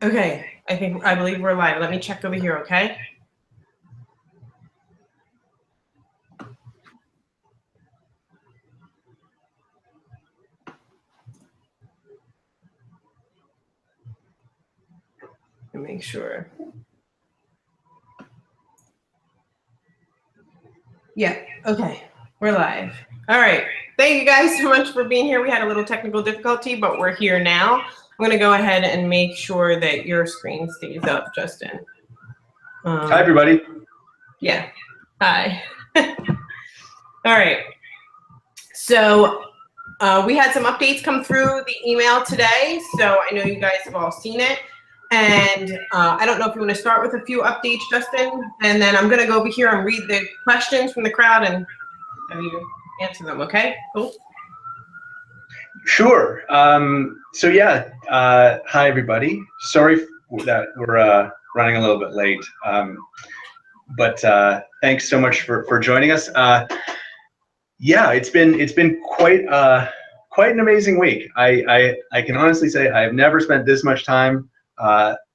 Okay, I believe we're live. Let me check over here, okay? Let me make sure. Yeah, okay, we're live. All right, thank you guys so much for being here. We had a little technical difficulty, but we're here now. I'm gonna go ahead and make sure that your screen stays up, Justin. Hi, everybody. Yeah, hi. All right, so we had some updates come through the email today, so I know you guys have all seen it. And I don't know if you want to start with a few updates, Justin, and then I'm going to go over here and read the questions from the crowd and have you answer them, okay? Cool. Sure. So yeah, hi, everybody. Sorry that we're running a little bit late, but thanks so much for joining us. Yeah, it's been quite an amazing week. I can honestly say I've never spent this much time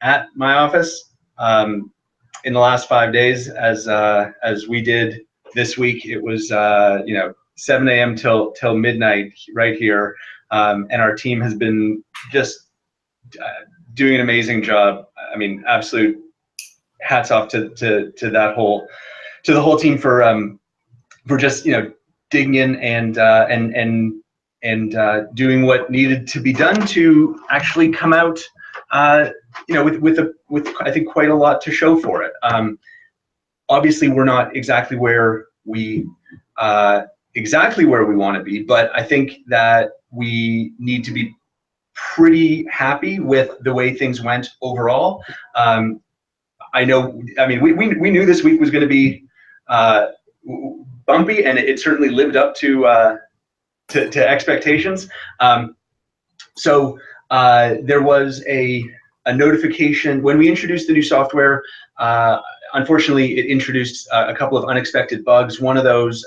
at my office in the last 5 days as we did this week. It was 7 a.m. till midnight right here, and our team has been just doing an amazing job. I mean, absolute hats off to the whole team for just digging in and doing what needed to be done to actually come out with I think quite a lot to show for it. Obviously, we're not exactly where we want to be, but I think that we need to be pretty happy with the way things went overall. I mean, we knew this week was going to be bumpy, and it certainly lived up to expectations. So there was a notification when we introduced the new software. Unfortunately, it introduced a couple of unexpected bugs. One of those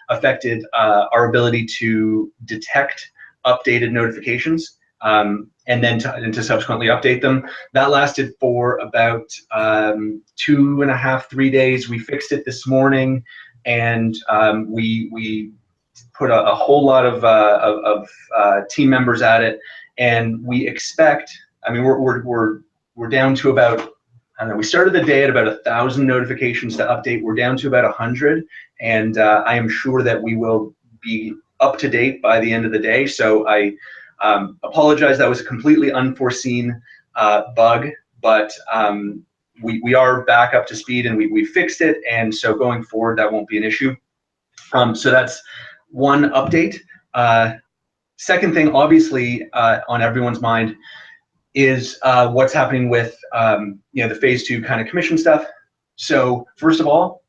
affected our ability to detect updated notifications and then to subsequently update them. That lasted for about 2.5, 3 days. We fixed it this morning, and we put a whole lot of team members at it, and we expect. I mean, we're down to about, I don't know, we started the day at about 1,000 notifications to update. We're down to about 100, and I am sure that we will be up to date by the end of the day. So I apologize, that was a completely unforeseen bug, but we are back up to speed, and we fixed it, and so going forward that won't be an issue. So that's one update. Second thing, obviously, on everyone's mind is what's happening with the phase 2 kind of commission stuff. So first of all,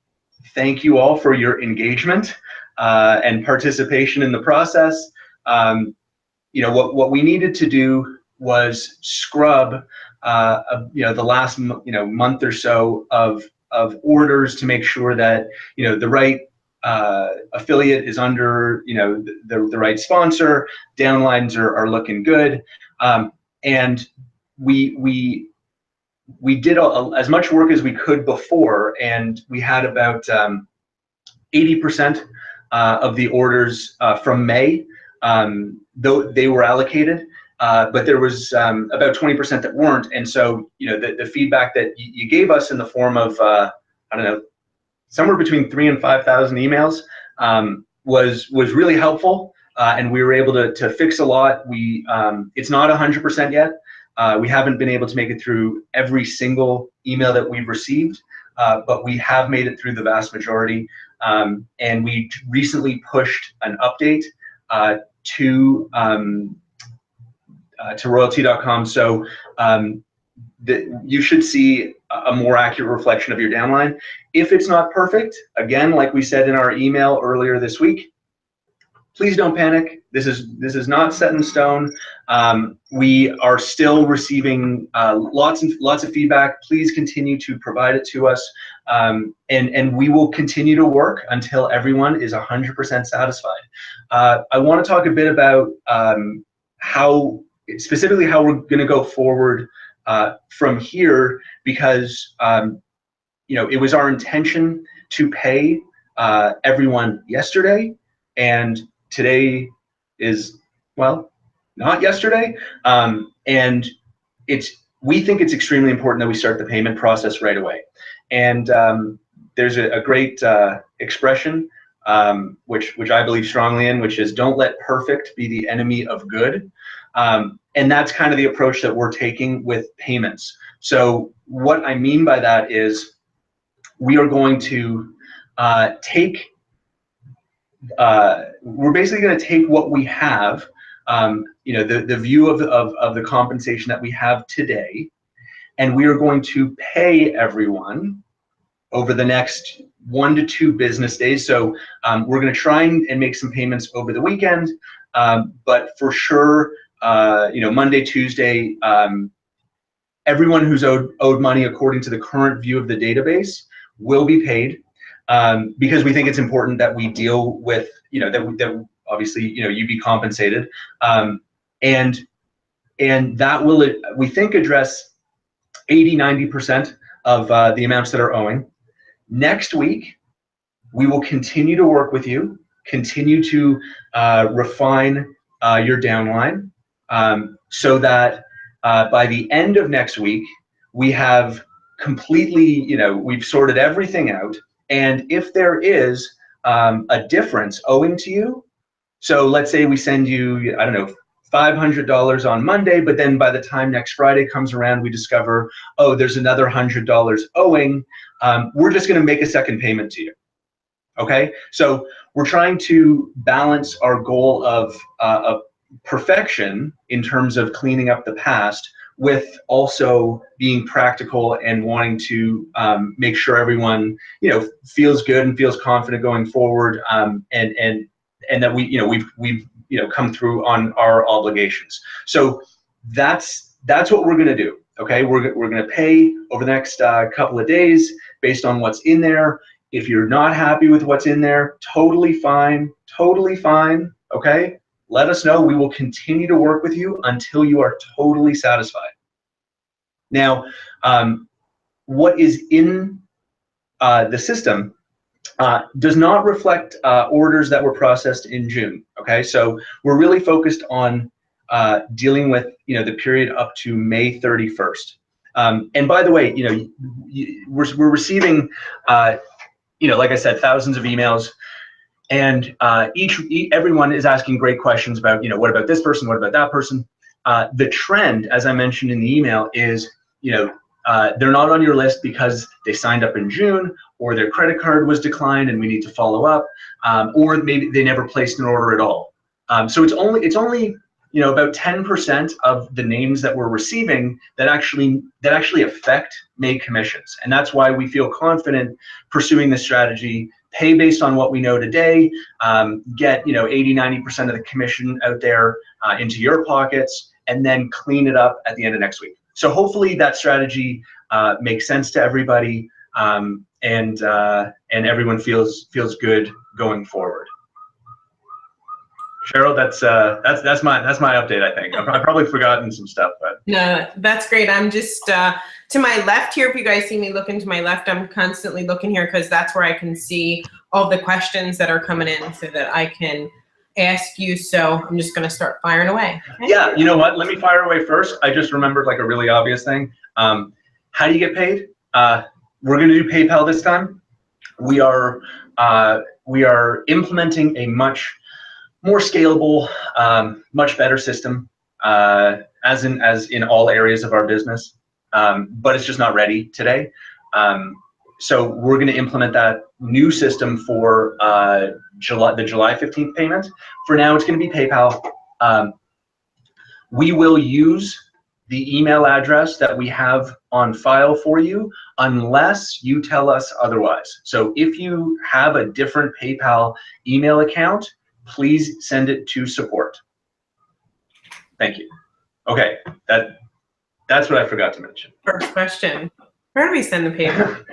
thank you all for your engagement and participation in the process. What we needed to do was scrub the last month or so of orders to make sure that the right affiliate is under the right sponsor, downlines are looking good, and we did as much work as we could before, and we had about 80% of the orders from May, though they were allocated, but there was about 20% that weren't. And so the feedback that you gave us in the form of I don't know, somewhere between 3,000 and 5,000 emails was really helpful, and we were able to fix a lot. It's not 100% yet. We haven't been able to make it through every single email that we've received, but we have made it through the vast majority. And we recently pushed an update to Royaltie.com, so you should see a more accurate reflection of your downline. If it's not perfect, again, like we said in our email earlier this week, please don't panic. This is not set in stone. We are still receiving lots of feedback. Please continue to provide it to us, and we will continue to work until everyone is 100% satisfied. I want to talk a bit about specifically how we're going to go forward from here, because it was our intention to pay everyone yesterday, and today is, well, not yesterday, and we think it's extremely important that we start the payment process right away. And there's a great expression which I believe strongly in, which is, don't let perfect be the enemy of good. And that's kind of the approach that we're taking with payments. So what I mean by that is, we are going to we're basically going to take what we have, the view of the compensation that we have today, and we are going to pay everyone over the next 1 to 2 business days. So we're going to try and make some payments over the weekend, but for sure, Monday, Tuesday, everyone who's owed money according to the current view of the database will be paid, because we think it's important that we deal with, that obviously, you be compensated, and that will, we think, address 80–90% of the amounts that are owing. Next week, we will continue to work with you, continue to refine your downline, so that by the end of next week, we have completely, we've sorted everything out. And if there is a difference owing to you, so let's say we send you, I don't know, $500 on Monday, but then by the time next Friday comes around, we discover, oh, there's another $100 owing, we're just going to make a second payment to you. Okay, so we're trying to balance our goal of perfection in terms of cleaning up the past, with also being practical and wanting to make sure everyone feels good and feels confident going forward, and that we've come through on our obligations. So that's what we're going to do. Okay, we're going to pay over the next couple of days based on what's in there. If you're not happy with what's in there, totally fine, totally fine. Okay, let us know. We will continue to work with you until you are totally satisfied. Now, what is in the system does not reflect orders that were processed in June. Okay, so we're really focused on dealing with the period up to May 31st. And by the way, we're receiving like I said, thousands of emails, and everyone is asking great questions about what about this person, what about that person. The trend, as I mentioned in the email, is they're not on your list because they signed up in June, or their credit card was declined and we need to follow up, or maybe they never placed an order at all. So it's only about 10% of the names that we're receiving that actually affect May commissions, and that's why we feel confident pursuing this strategy. Pay based on what we know today, get 80–90% of the commission out there into your pockets, and then clean it up at the end of next week. So hopefully that strategy makes sense to everybody, and everyone feels good going forward. Cheryl, that's my update. I think I've probably forgotten some stuff, but no, that's great. I'm just to my left here. If you guys see me looking to my left, I'm constantly looking here because that's where I can see all the questions that are coming in, so that I can ask you. So I'm just going to start firing away. Okay? Yeah, you know what? Let me fire away first. I just remembered like a really obvious thing. How do you get paid? We're going to do PayPal this time. We are implementing a much more scalable, much better system, as in all areas of our business, but it's just not ready today. So we're going to implement that new system for the July 15th payment. For now, it's going to be PayPal. We will use the email address that we have on file for you, unless you tell us otherwise. So if you have a different PayPal email account, please send it to support. Thank you. Okay, that's what I forgot to mention. First question: where do we send the PayPal?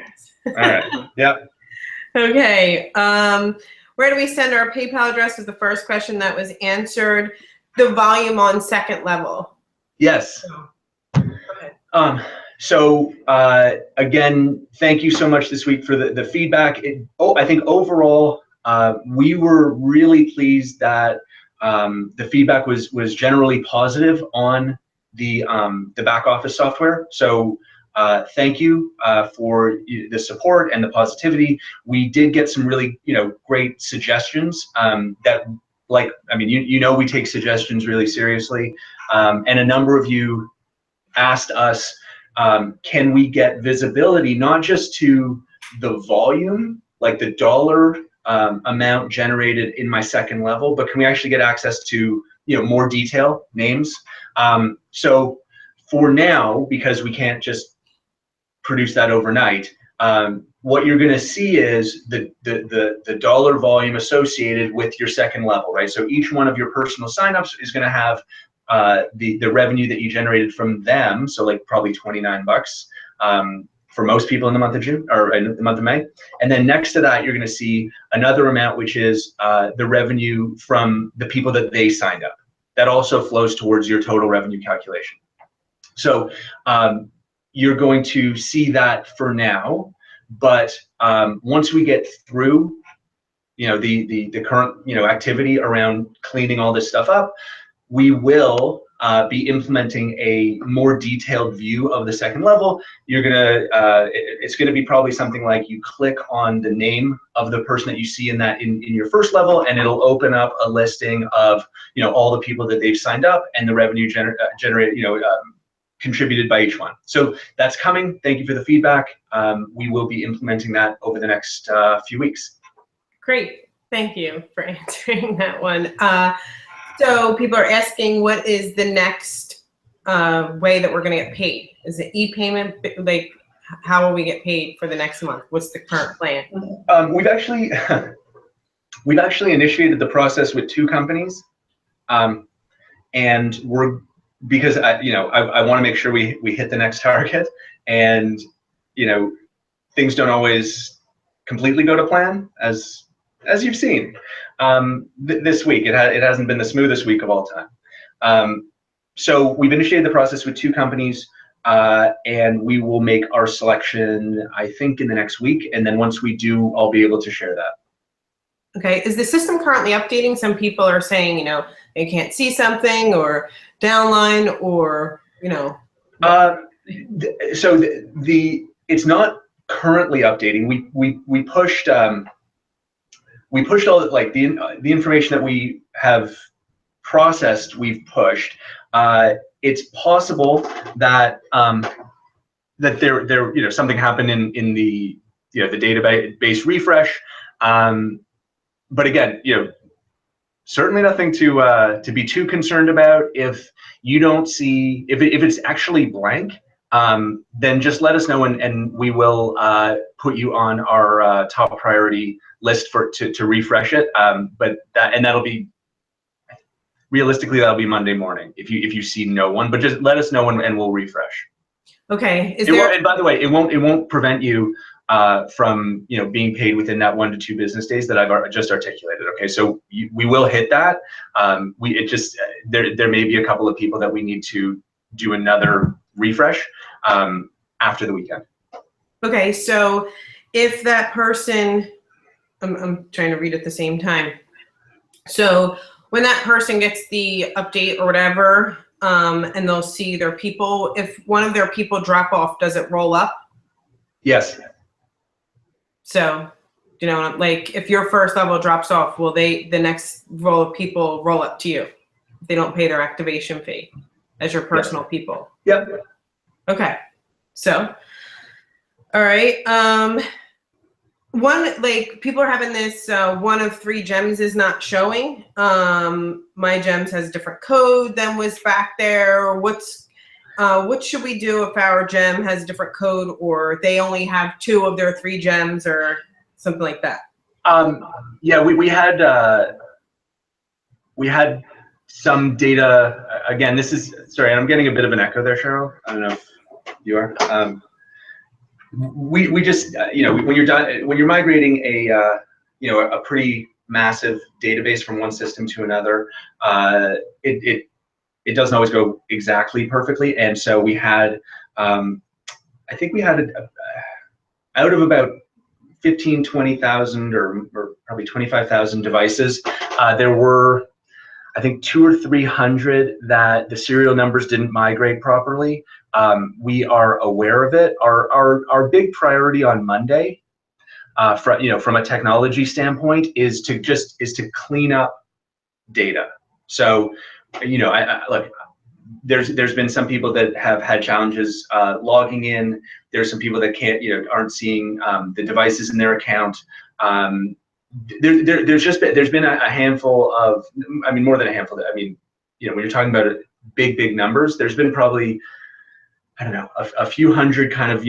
All right. Yep. Okay. Where do we send our PayPal address? Was the first question that was answered. The volume on second level. Yes. Okay. Again, thank you so much this week for the feedback. I think overall, we were really pleased that the feedback was generally positive on the back office software. So thank you for the support and the positivity. We did get some really great suggestions that, like, I mean, we take suggestions really seriously, and a number of you asked us, can we get visibility not just to the volume, like the dollar amount generated in my second level, but can we actually get access to more detail, names? So for now, because we can't just produce that overnight, what you're going to see is the dollar volume associated with your second level, right? So each one of your personal signups is going to have the revenue that you generated from them, so like probably $29 for most people in the month of June or in the month of May. And then next to that, you're going to see another amount, which is the revenue from the people that they signed up. That also flows towards your total revenue calculation. So you're going to see that for now, but once we get through the current activity around cleaning all this stuff up, we will be implementing a more detailed view of the second level. It's gonna be probably something like you click on the name of the person that you see in your first level, and it'll open up a listing of all the people that they've signed up and the revenue generated, contributed by each one. So that's coming. Thank you for the feedback. We will be implementing that over the next few weeks. Great. Thank you for answering that one. So people are asking, what is the next way that we're going to get paid? Is it e-payment? Like, how will we get paid for the next month? What's the current plan? We've actually initiated the process with 2 companies, and because I want to make sure we hit the next target, and things don't always completely go to plan, as you've seen. This week, it hasn't been the smoothest week of all time. So we've initiated the process with 2 companies, and we will make our selection, I think, in the next week. And then once we do, I'll be able to share that. Okay. Is the system currently updating? Some people are saying, they can't see something, or downline, or, So it's not currently updating. We pushed all the information that we have processed. We've pushed. It's possible that that there something happened in the the database refresh. But again, certainly nothing to be too concerned about. If you don't see, if it's actually blank, then just let us know, and we will put you on our top priority list to refresh it. But that'll be, realistically, that'll be Monday morning if you see no one. But just let us know, and we'll refresh. Okay. And by the way, it won't prevent you from being paid within that 1 to 2 business days that I've just articulated. Okay, so we will hit that. There may be a couple of people that we need to do another refresh after the weekend. Okay, so if that person, I'm trying to read at the same time. So when that person gets the update or whatever, and they'll see their people, if one of their people drop off, does it roll up? Yes. So, like, if your first level drops off, will the next roll of people roll up to you if they don't pay their activation fee as your personal people? Yep. Okay. So, all right. People are having this, 1 of 3 gems is not showing. My gems has a different code than was back there. What should we do if our gem has a different code, or they only have 2 of their 3 gems, or something like that? Yeah, we had some data. Again, this is, sorry, I'm getting a bit of an echo there, Cheryl. I don't know if you are. We just when you're migrating a pretty massive database from one system to another, it doesn't always go exactly perfectly, and so we had I think we had out of about 15, 20,000 or probably 25,000 devices, there were, I think, 200 or 300 that the serial numbers didn't migrate properly. We are aware of it. Our big priority on Monday, from a technology standpoint, is to clean up data. So, look, there's been some people that have had challenges logging in. There's some people that aren't seeing the devices in their account. There's been a handful of, I mean, more than a handful. When you're talking about big numbers, there's been probably, I don't know, a few hundred kind of,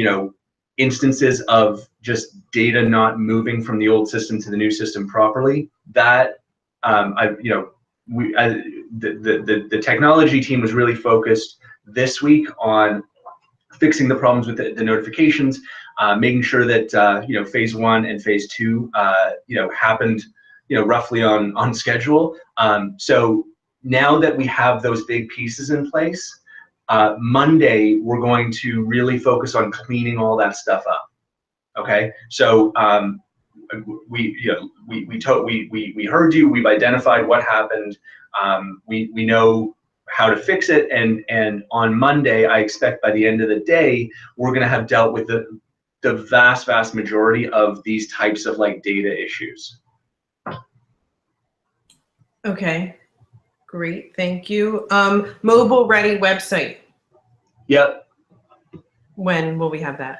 instances of just data not moving from the old system to the new system properly. That the technology team was really focused this week on fixing the problems with the notifications, making sure that phase 1 and phase 2 happened roughly on schedule. So now that we have those big pieces in place, Monday we're going to really focus on cleaning all that stuff up. Okay, so we heard you. We've identified what happened. We know how to fix it, and on Monday, I expect by the end of the day, we're going to have dealt with the vast majority of these types of data issues. Okay, great, thank you. Mobile ready website. Yep. When will we have that?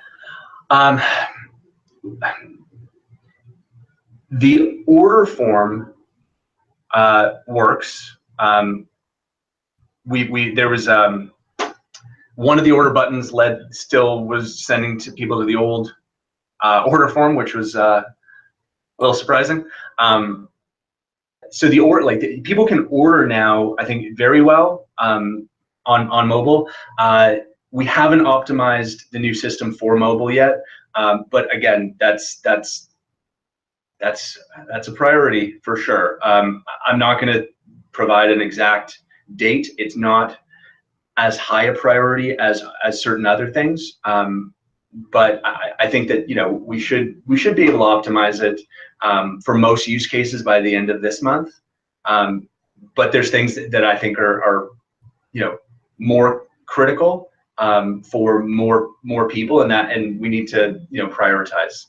The order form works. There was one of the order buttons still was sending to people to the old order form, which was a little surprising. So people can order now, I think, very well on mobile. We haven't optimized the new system for mobile yet, but again, that's a priority for sure. I'm not going to provide an exact date. It's not as high a priority as certain other things, but I think that we should be able to optimize it for most use cases by the end of this month. But there's things that I think are more critical for more people, and we need to prioritize.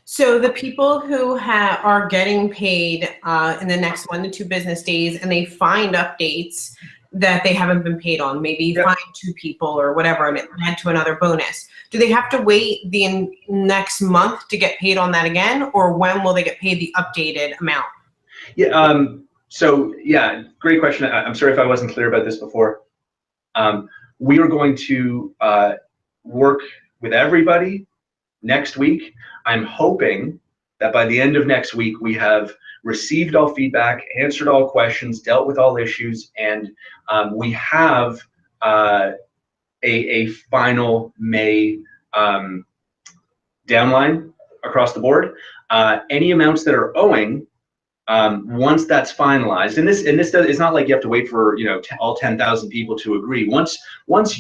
So the people who are getting paid in the next 1 to 2 business days, and they find updates that they haven't been paid on, maybe find 2 people or whatever, and it led to another bonus. Do they have to wait the next month to get paid on that again, or when will they get paid the updated amount? Yeah. So yeah, great question. I'm sorry if I wasn't clear about this before. We are going to work with everybody next week. I'm hoping that by the end of next week, we have received all feedback, answered all questions, dealt with all issues, and we have a final May downline across the board. Any amounts that are owing, once that's finalized, and it's not like you have to wait for all 10,000 people to agree. Once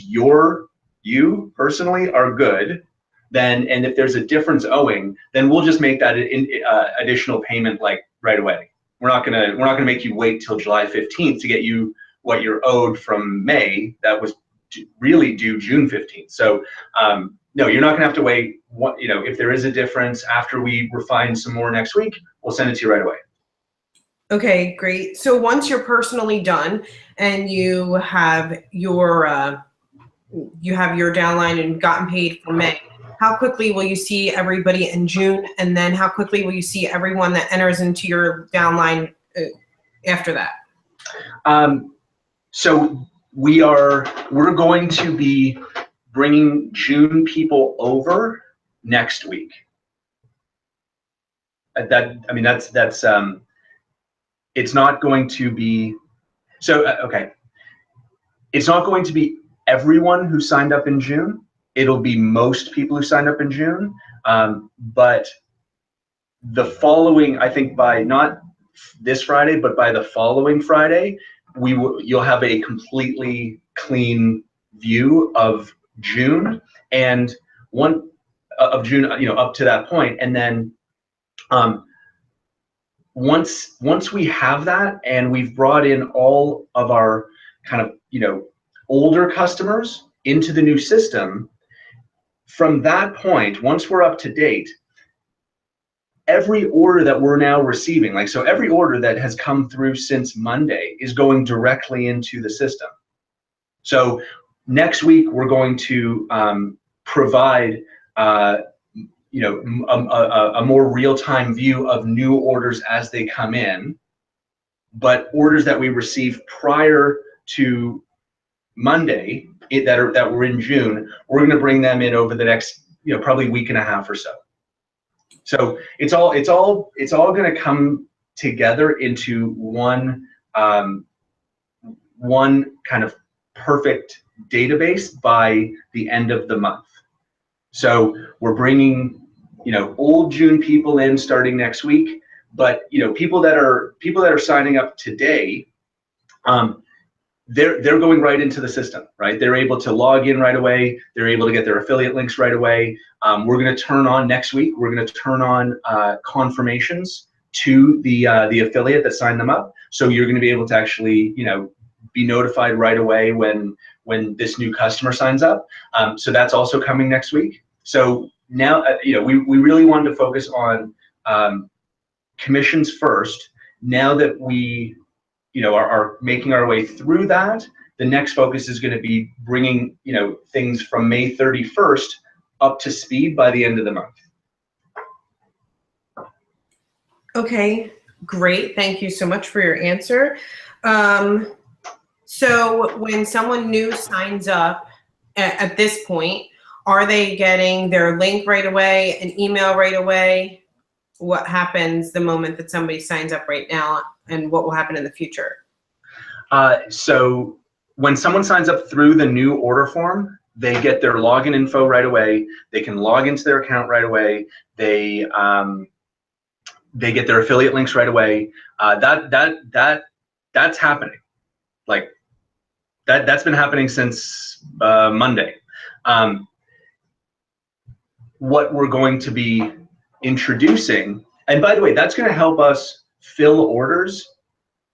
you personally are good, then, and if there's a difference owing, then we'll just make that additional payment right away. We're not gonna make you wait till July 15th to get you what you're owed from May that was really due June 15th. So no, you're not gonna have to wait. If there is a difference after we refine some more next week, we'll send it to you right away. Okay, great. So once you're personally done and you have your downline and gotten paid for May, how quickly will you see everybody in June, and then how quickly will you see everyone that enters into your downline after that? So we're going to be bringing June people over next week. That's it's not going to be okay. It's not going to be everyone who signed up in June. It'll be most people who signed up in June, but the following, I think by not this Friday, but by the following Friday, you'll have a completely clean view of June, and one of June, up to that point, and then once we have that and we've brought in all of our kind of older customers into the new system, from that point, once we're up to date, every order that we're now receiving, so every order that has come through since Monday is going directly into the system. So next week we're going to provide a more real-time view of new orders as they come in, but orders that we receive prior to Monday that were in June, we're going to bring them in over the next probably week and a half or so. So it's all going to come together into one kind of perfect database by the end of the month. So we're bringing old June people in starting next week, but people that are signing up today, they're going right into the system, right? They're able to log in right away. They're able to get their affiliate links right away. We're going to turn on next week. We're going to turn on confirmations to the affiliate that signed them up. So you're going to be able to actually be notified right away when this new customer signs up. So that's also coming next week. So now we really wanted to focus on commissions first. Now that we are making our way through that, the next focus is going to be bringing things from May 31st up to speed by the end of the month. Okay, great. Thank you so much for your answer. So when someone new signs up at this point, are they getting their link right away, an email right away? What happens the moment that somebody signs up right now, and what will happen in the future? So when someone signs up through the new order form, they get their login info right away. They can log into their account right away. They get their affiliate links right away. That's happening. Like that's been happening since Monday. What we're going to be introducing, and by the way, that's going to help us fill orders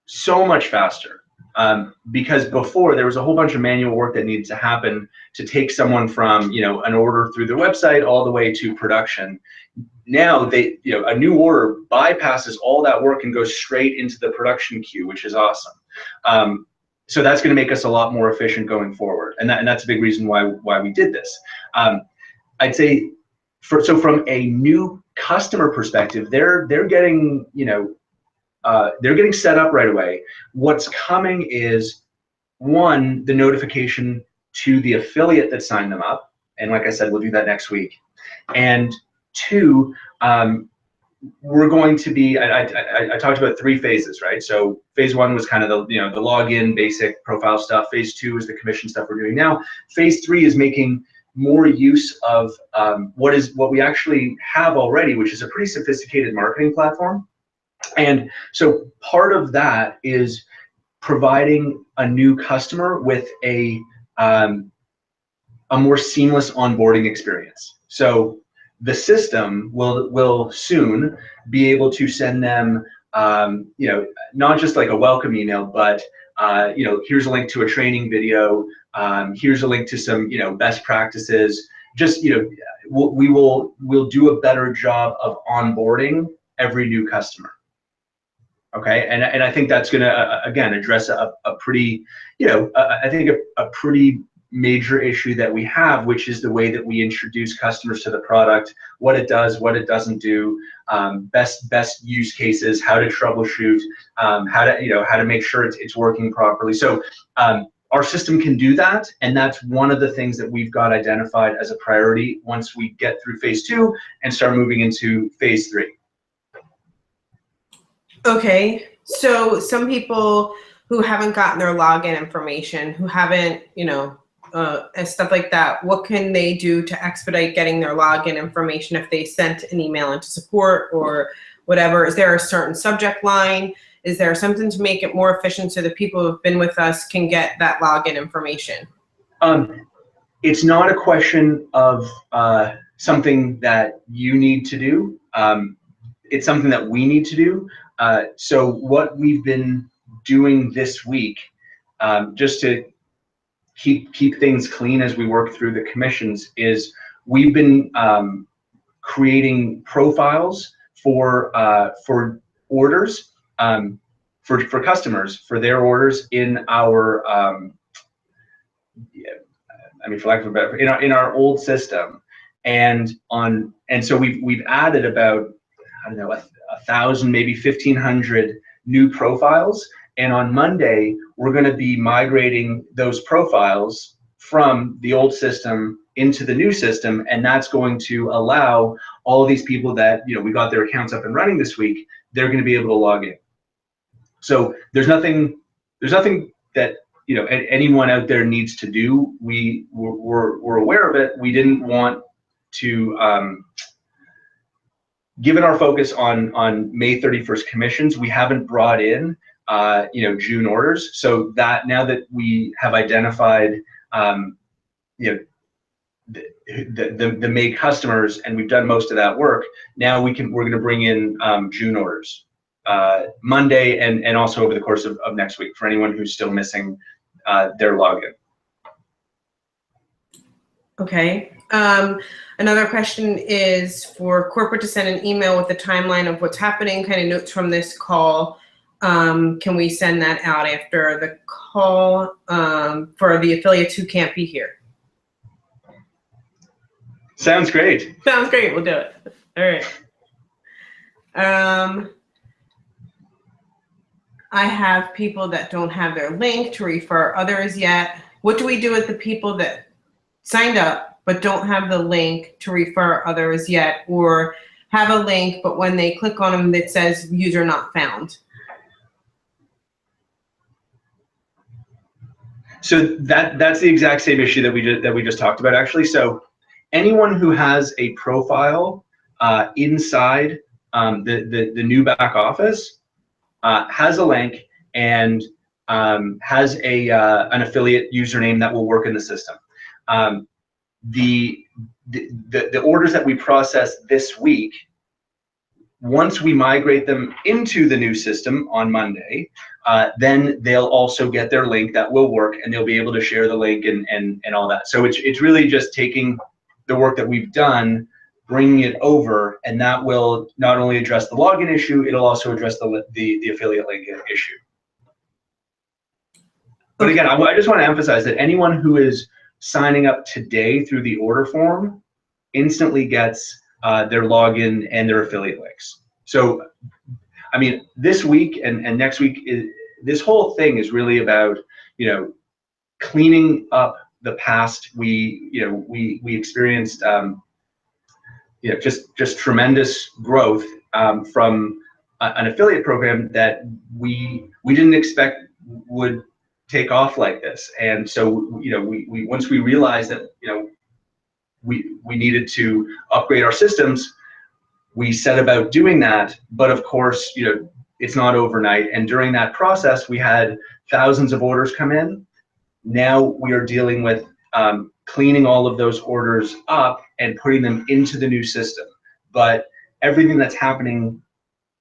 so much faster, because before there was a whole bunch of manual work that needed to happen to take someone from an order through their website all the way to production. Now a new order bypasses all that work and goes straight into the production queue, which is awesome. So that's going to make us a lot more efficient going forward, and that's a big reason why we did this. I'd say from a new customer perspective, they're getting set up right away. What's coming is, one, the notification to the affiliate that signed them up, and like I said, we'll do that next week. And two, we're going to be, I talked about 3 phases, right? So phase 1 was kind of the the login, basic profile stuff. Phase 2 is the commission stuff we're doing now. Phase 3 is making more use of what we actually have already, which is a pretty sophisticated marketing platform. And so part of that is providing a new customer with a more seamless onboarding experience. So the system will soon be able to send them not just like a welcome email, but here's a link to a training video, here's a link to some best practices. Just we'll do a better job of onboarding every new customer. Okay, and I think that's going to again address a pretty I think a pretty major issue that we have, which is the way that we introduce customers to the product, what it does, what it doesn't do, best use cases, how to troubleshoot, how to make sure it's working properly. So our system can do that, and that's one of the things that we've got identified as a priority once we get through phase 2 and start moving into phase 3. Okay, so some people who haven't gotten their login information, who haven't, and stuff like that, what can they do to expedite getting their login information if they sent an email into support or whatever? Is there a certain subject line? Is there something to make it more efficient so the people who've been with us can get that login information? it's not a question of something that you need to do. It's something that we need to do. So what we've been doing this week, just to keep things clean as we work through the commissions, is we've been creating profiles for orders, for customers, for their orders in our I mean, for lack of a better, in our old system, and so we've added about, I don't know, 1,000, maybe 1,500 new profiles. And on Monday, we're going to be migrating those profiles from the old system into the new system, and that's going to allow all of these people that, you know, we got their accounts up and running this week, they're going to be able to log in. So there's nothing that, you know, anyone out there needs to do. We're aware of it. We didn't want to, given our focus on May 31st commissions, we haven't brought in, you know, June orders. So that now that we have identified, you know, the May customers, and we've done most of that work, now we're going to bring in June orders Monday and also over the course of next week for anyone who's still missing their login. Okay. Another question is for corporate to send an email with the timeline of what's happening, kind of notes from this call. Can we send that out after the call for the affiliates who can't be here? Sounds great. Sounds great. We'll do it. All right. I have people that don't have their link to refer others yet. What do we do with the people that signed up but don't have the link to refer others yet, or have a link but when they click on them it says user not found? So that's the exact same issue that we just talked about, actually. So anyone who has a profile inside the new back office has a link and has an affiliate username that will work in the system. The orders that we process this week, once we migrate them into the new system on Monday, then they'll also get their link that will work, and they'll be able to share the link and all that. So it's really just taking the work that we've done, bringing it over, and that will not only address the login issue, it'll also address the affiliate link issue. But again, I just want to emphasize that anyone who is signing up today through the order form instantly gets their login and their affiliate links. So, I mean, this week and next week, this whole thing is really about, you know, cleaning up the past. We experienced, you know, just tremendous growth from an affiliate program that we didn't expect would take off like this. And so, you know, we once we realized that, you know, we needed to upgrade our systems, we set about doing that. But of course, you know, it's not overnight. And during that process, we had thousands of orders come in. Now we are dealing with cleaning all of those orders up and putting them into the new system. But everything that's happening,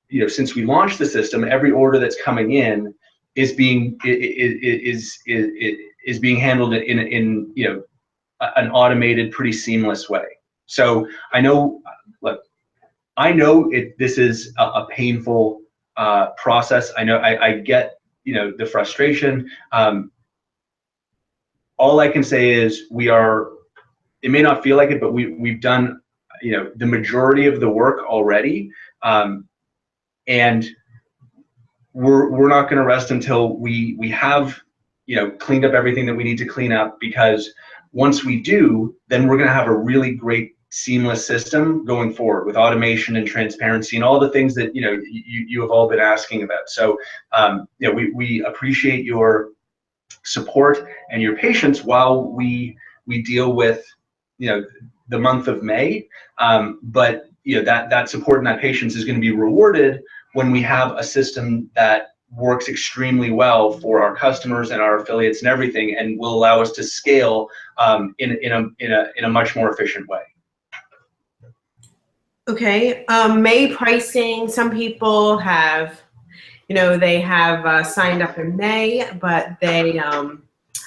you know, since we launched the system, every order that's coming in is being handled in you know, an automated, pretty seamless way. So I know, look, I know this is a painful process. I know, I get, you know, the frustration. All I can say is it may not feel like it, but we've done, you know, the majority of the work already, and we're not going to rest until we have, you know, cleaned up everything that we need to clean up, because once we do, then we're going to have a really great seamless system going forward with automation and transparency and all the things that, you know, you have all been asking about. So you know, we appreciate your support and your patience while we deal with, you know, the month of May, but you know, that support and that patience is going to be rewarded when we have a system that works extremely well for our customers and our affiliates and everything, and will allow us to scale in a much more efficient way. Okay, May pricing, some people have, they have signed up in May, but they,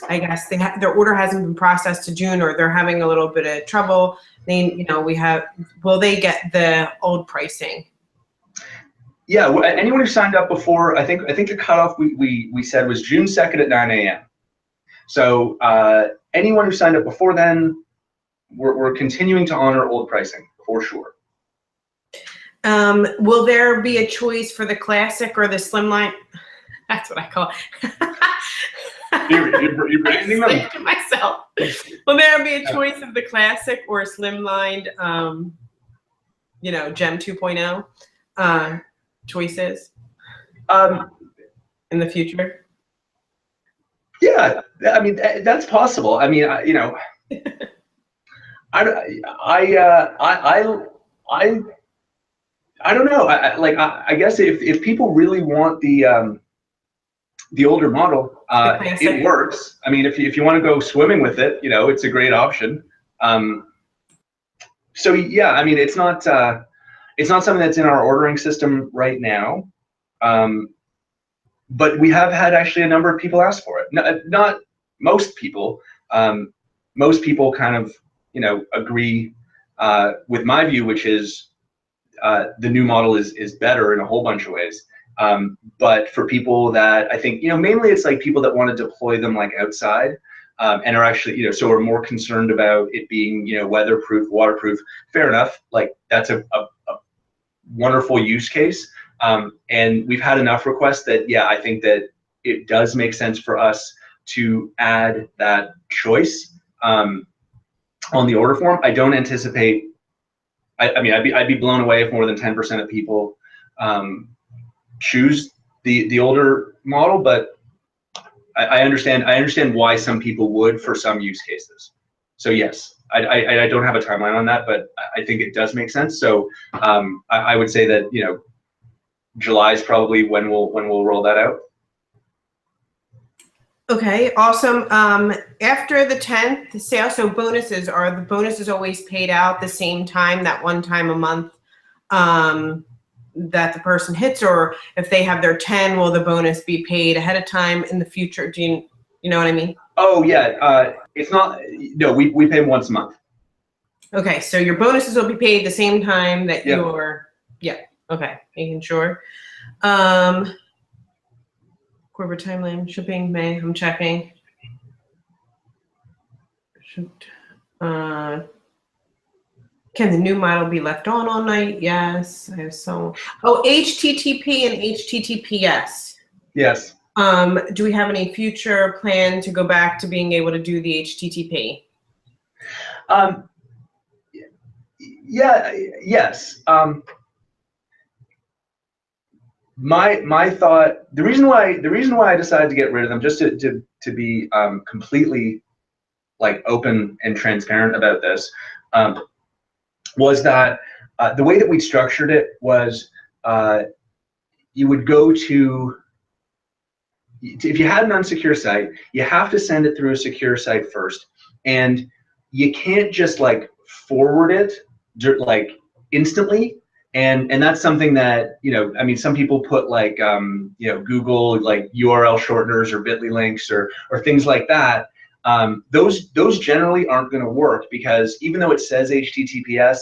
I guess their order hasn't been processed to June, or they're having a little bit of trouble. Will they get the old pricing? Yeah, anyone who signed up before, I think the cutoff we said was June 2nd at 9 a.m. So anyone who signed up before then, we're continuing to honor old pricing for sure. Will there be a choice for the classic or the slimline? That's what I call it. You're branding them? To myself. Will there be a choice of the classic or slimlined, Gem 2.0 choices in the future? Yeah, I mean that's possible. I mean, I don't know. I guess if people really want the older model, it works. I mean, if you want to go swimming with it, it's a great option. So yeah, I mean, it's not something that's in our ordering system right now, but we have had actually a number of people ask for it. Not most people. Most people kind of agree with my view, which is the new model is better in a whole bunch of ways. But for people that I think, mainly it's like people that want to deploy them like outside, and are actually, so are more concerned about it being, weatherproof, waterproof. Fair enough. Like that's a wonderful use case. And we've had enough requests that, yeah, I think that it does make sense for us to add that choice on the order form. I don't anticipate. I mean, I'd be blown away if more than 10% of people choose the older model, but I understand why some people would for some use cases. So yes, I don't have a timeline on that, but I think it does make sense. So I would say that July is probably when we'll roll that out. Okay, awesome. After the 10th, say also bonuses, are the bonuses always paid out the same time, that one time a month that the person hits, or if they have their 10, will the bonus be paid ahead of time in the future? Do you know what I mean? Oh yeah, it's not, no, we pay them once a month. Okay, so your bonuses will be paid the same time that Yep. Okay, making sure. Corporate timeline, shipping, May, I'm checking. Can the new model be left on all night? Yes, I have so. Oh, HTTP and HTTPS. Yes. Do we have any future plan to go back to being able to do the HTTP? Yeah. Yes. My thought. The reason why I decided to get rid of them, just to be completely like open and transparent about this, was that the way that we structured it was you would go to, if you had an unsecure site, you have to send it through a secure site first, and you can't just like forward it like instantly. And that's something that, I mean, some people put like Google like URL shorteners or bit.ly links or things like that. Those generally aren't going to work, because even though it says HTTPS,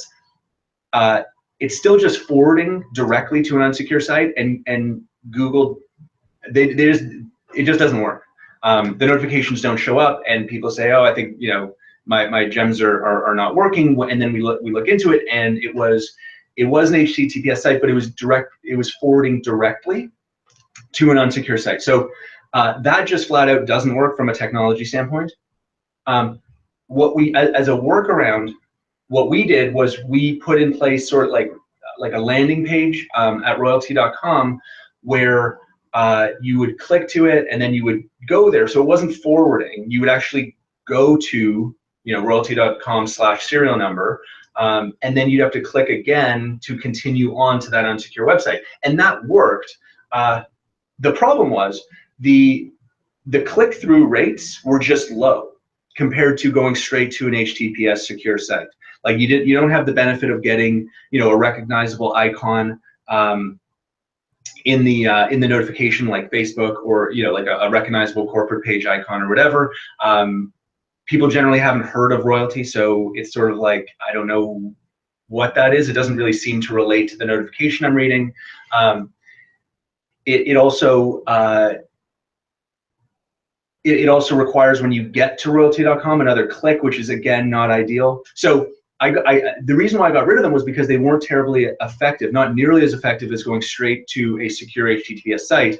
it's still just forwarding directly to an unsecure site, and Google, it just doesn't work. The notifications don't show up, and people say, oh, I think my gems are not working, and then we look into it, and it was an HTTPS site, but it was forwarding directly to an unsecure site. So that just flat out doesn't work from a technology standpoint. What we, as a workaround, what we did was we put in place sort of like a landing page at royaltie.com where you would click to it and then you would go there. So it wasn't forwarding. You would actually go to royaltie.com/serial number, and then you'd have to click again to continue on to that unsecure website. And that worked. the problem was the click-through rates were just low compared to going straight to an HTTPS secure site. Like you don't have the benefit of getting, you know, a recognizable icon in the notification like Facebook, or, you know, like a recognizable corporate page icon or whatever. People generally haven't heard of Royaltie, so it's sort of like, I don't know what that is. It doesn't really seem to relate to the notification I'm reading. It also requires, when you get to royaltie.com, another click, which is again not ideal. So the reason why I got rid of them was because they weren't terribly effective, not nearly as effective as going straight to a secure HTTPS site.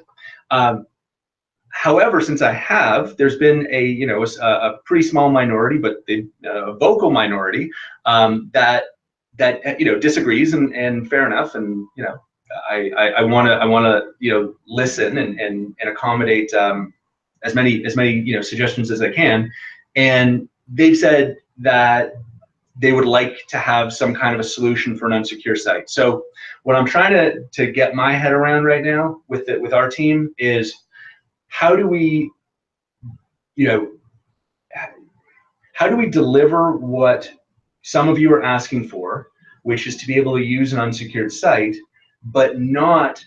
However, since I have, there's been a pretty small minority, but a vocal minority that disagrees, and fair enough. And I want to listen and accommodate as many suggestions as I can. And they've said that they would like to have some kind of a solution for an unsecure site. So what I'm trying to get my head around right now with our team is, how do we deliver what some of you are asking for, which is to be able to use an unsecured site, but not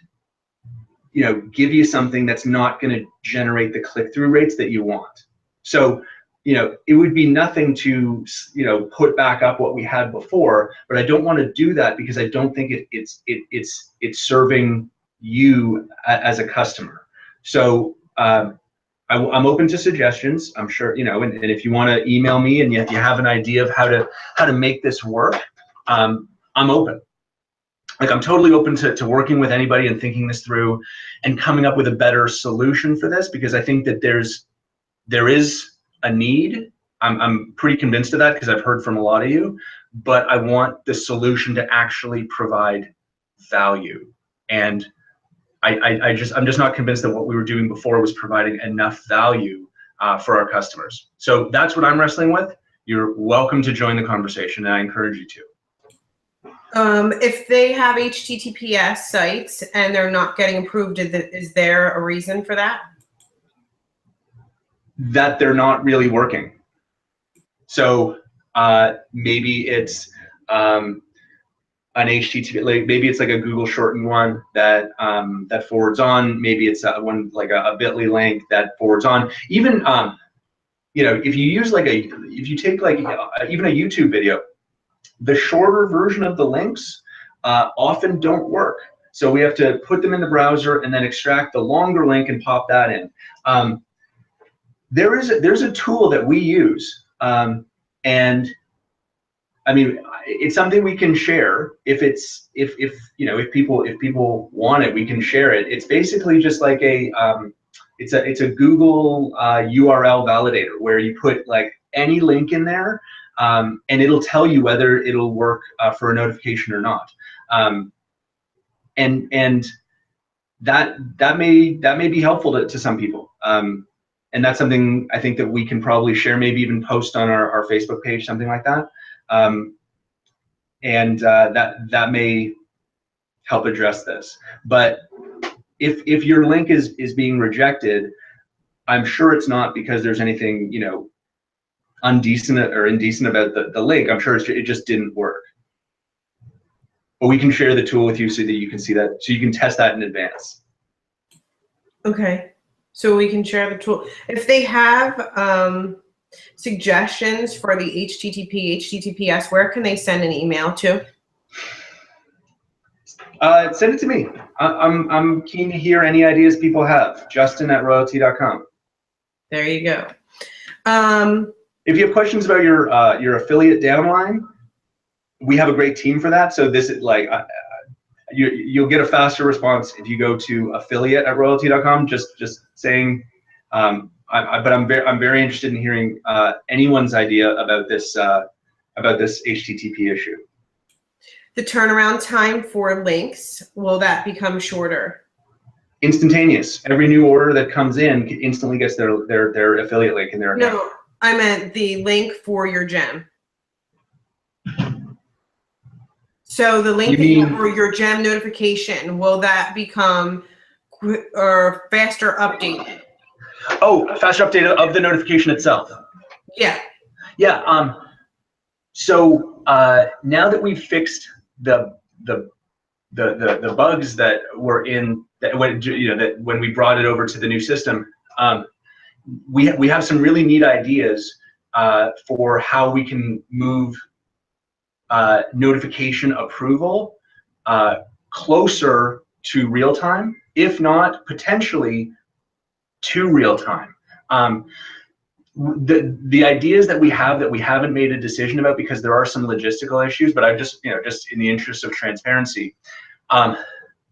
give you something that's not going to generate the click-through rates that you want. So it would be nothing to put back up what we had before, but I don't want to do that because I don't think it's serving you as a customer. So I'm open to suggestions. I'm sure, and if you want to email me and if you have an idea of how to make this work, I'm open. Like, I'm totally open to working with anybody and thinking this through and coming up with a better solution for this, because I think that there is a need. I'm pretty convinced of that because I've heard from a lot of you, but I want the solution to actually provide value. And I'm just not convinced that what we were doing before was providing enough value for our customers. So that's what I'm wrestling with. You're welcome to join the conversation, and I encourage you to. If they have HTTPS sites and they're not getting approved, is there a reason for that? That they're not really working. So maybe it's an HTTP, maybe it's like a Google shortened one that that forwards on. Maybe it's one like a bit.ly link that forwards on. Even if you use if you take even a YouTube video, the shorter version of the links often don't work. So we have to put them in the browser and then extract the longer link and pop that in. There's a tool that we use, and I mean, it's something we can share if people want it, we can share it. It's basically just like it's a Google URL validator, where you put like any link in there, and it'll tell you whether it'll work for a notification or not. And that may be helpful to some people. And that's something I think that we can probably share, maybe even post on our Facebook page, something like that. That may help address this. But if your link is being rejected, I'm sure it's not because there's anything undecent or indecent about the link. I'm sure it just didn't work. But we can share the tool with you so that you can see that, so you can test that in advance. Okay. So we can share the tool. If they have suggestions for the HTTPS, where can they send an email to? Send it to me. I'm keen to hear any ideas people have. Justin@royaltie.com. There you go. If you have questions about your affiliate downline, we have a great team for that. So this is like, you'll get a faster response if you go to affiliate@royaltie.com. Just saying, but I'm very interested in hearing anyone's idea about this HTTP issue. The turnaround time for links, will that become shorter? Instantaneous. Every new order that comes in instantly gets their affiliate link in their account. No, I meant the link for your gem. So the link for your gem notification, will that become or faster update? Oh, faster update of the notification itself. Yeah. Yeah. So now that we've fixed the bugs that were in that when we brought it over to the new system, we have some really neat ideas for how we can move notification approval closer to real time, if not potentially to real time. The ideas that we have that we haven't made a decision about because there are some logistical issues, but I just in the interest of transparency,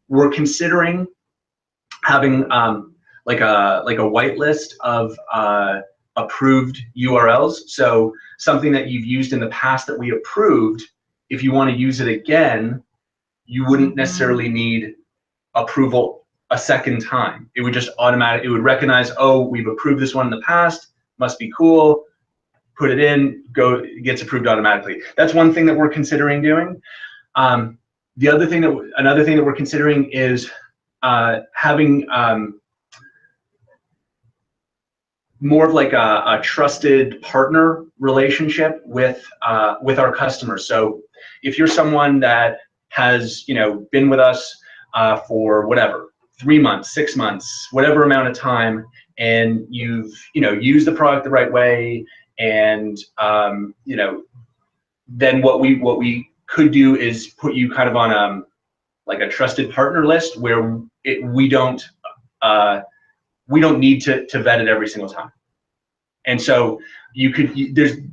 we're considering having like a whitelist of approved URLs. So something that you've used in the past that we approved, if you want to use it again, you wouldn't necessarily need approval a second time. It would just automatically, it would recognize, oh, we've approved this one in the past, must be cool, put it in, it gets approved automatically. That's one thing that we're considering doing. Another thing that we're considering is having more of like a trusted partner relationship with our customers. So if you're someone that has been with us for whatever, 3 months, 6 months, whatever amount of time, and you've used the product the right way, and then what we could do is put you kind of on like a trusted partner list where we don't need to vet it every single time. And so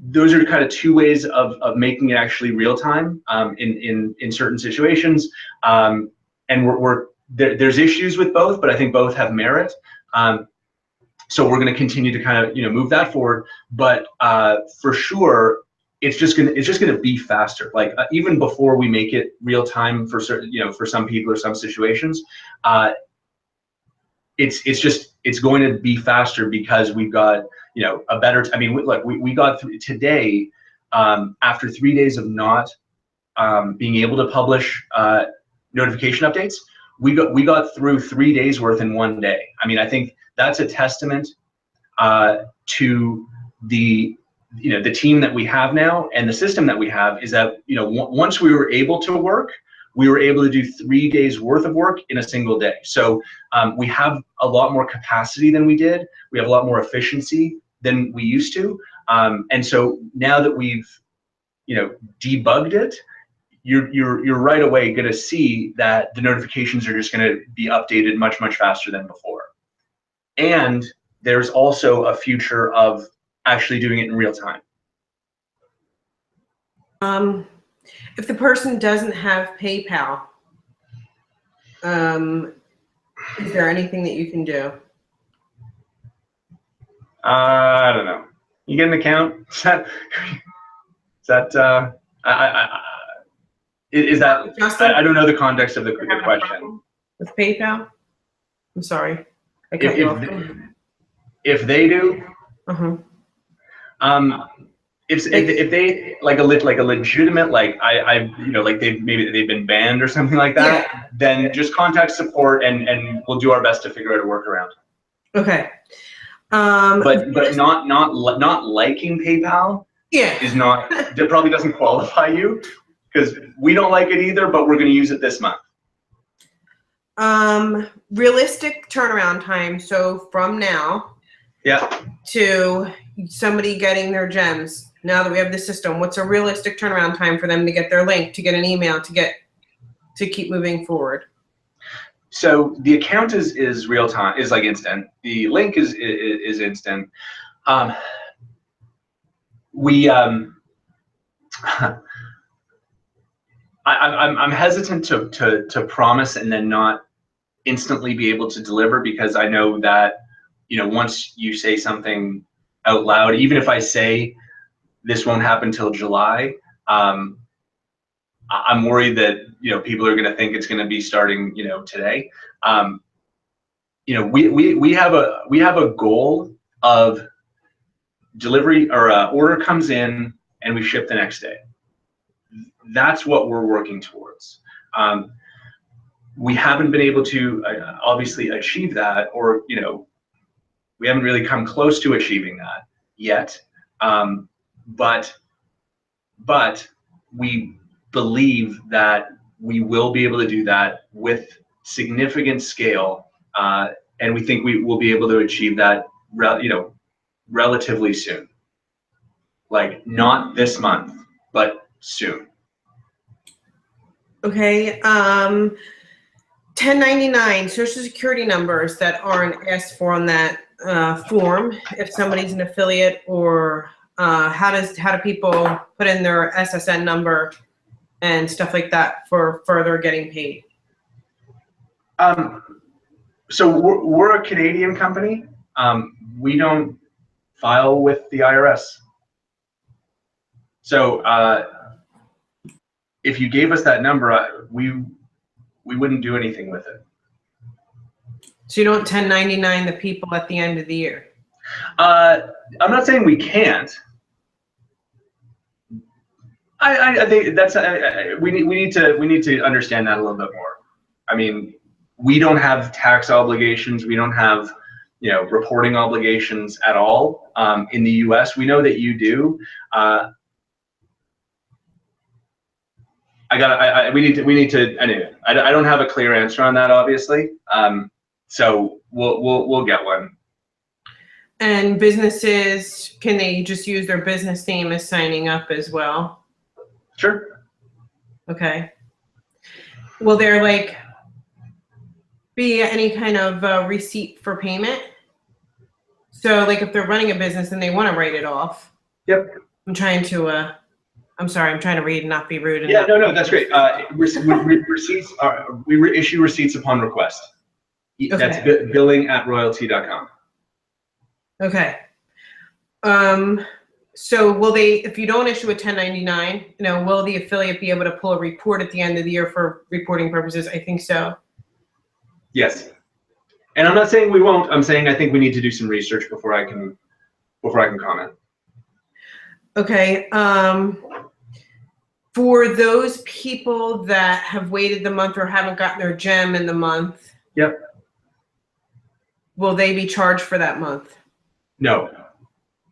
those are kind of two ways of making it actually real time in certain situations. And there's issues with both, but I think both have merit. So we're going to continue to kind of move that forward. But for sure, it's just gonna be faster. Like even before we make it real time for certain for some people or some situations, it's going to be faster because we've got a better. I mean, look, we got through today after 3 days of not being able to publish notification updates. We got through 3 days worth in 1 day. I mean, I think that's a testament to the team that we have now and the system that we have. Is that once we were able to work, we were able to do 3 days worth of work in a single day. So we have a lot more capacity than we did. We have a lot more efficiency than we used to. And so now that we've debugged it, you're right away going to see that the notifications are just going to be updated much faster than before. And there's also a future of actually doing it in real time. If the person doesn't have PayPal, is there anything that you can do? I don't know. You get an account? Is that Justin, I don't know the context of the question. With PayPal? I'm sorry. I cut you off. If they do, if they like a legitimate like like they've been banned or something like that, then just contact support and we'll do our best to figure out a workaround. Okay. But not liking PayPal is not, that probably doesn't qualify you, because we don't like it either, but we're going to use it this month. Realistic turnaround time. So from now to somebody getting their gems, now that we have the system, what's a realistic turnaround time for them to get their link, to get an email, to keep moving forward? So the account is real time, is like instant. The link is instant. I'm hesitant to promise and then not instantly be able to deliver, because I know that once you say something out loud, even if I say this won't happen till July, I'm worried that people are going to think it's going to be starting today. We have a goal of delivery, or order comes in and we ship the next day. That's what we're working towards. we haven't been able to obviously achieve that, or we haven't really come close to achieving that yet. But we believe that we will be able to do that with significant scale, and we think we will be able to achieve that, relatively soon. Like not this month, but soon. Okay. 1099 social security numbers that aren't asked for on that form. If somebody's an affiliate, or how do people put in their SSN number and stuff like that for further getting paid? So we're a Canadian company. We don't file with the IRS. So if you gave us that number, we wouldn't do anything with it. So you don't 1099 the people at the end of the year? I'm not saying we can't. I think that's we need to understand that a little bit more. I mean, we don't have tax obligations. We don't have reporting obligations at all in the U.S. We know that you do. We need to anyway. I don't have a clear answer on that, obviously. So we'll get one. And businesses, can they just use their business name as signing up as well? Sure. Okay. Will there be any kind of receipt for payment? So if they're running a business and they want to write it off. Yep. I'm trying to read and not be rude. And no, that's great. Receipts we issue receipts upon request. Okay. That's billing@royaltie.com. Okay. So will they, if you don't issue a 1099, will the affiliate be able to pull a report at the end of the year for reporting purposes? I think so. Yes. And I'm not saying we won't. I'm saying I think we need to do some research before I can comment. Okay. For those people that have waited the month or haven't gotten their gem in the month. Yep. Will they be charged for that month? No.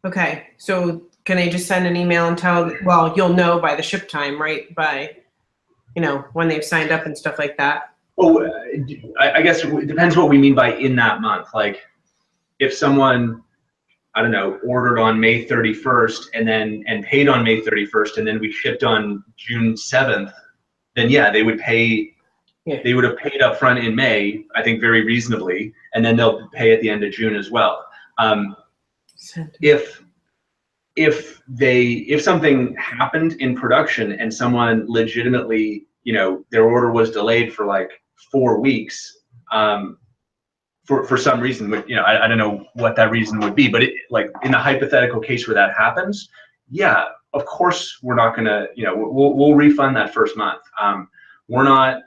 Okay. So can they just send an email and tell, well, you'll know by the ship time, right? By, when they've signed up and stuff like that. Well, I guess it depends what we mean by in that month. Like if someone, I don't know, ordered on May 31st and paid on May 31st, and then we shipped on June 7th, then yeah, they would pay. Yeah. They would have paid up front in May, I think very reasonably, and then they'll pay at the end of June as well. If something happened in production and someone legitimately, their order was delayed for 4 weeks, for some reason, I don't know what that reason would be, but in the hypothetical case where that happens, yeah, of course we're not gonna, we'll refund that first month. We're not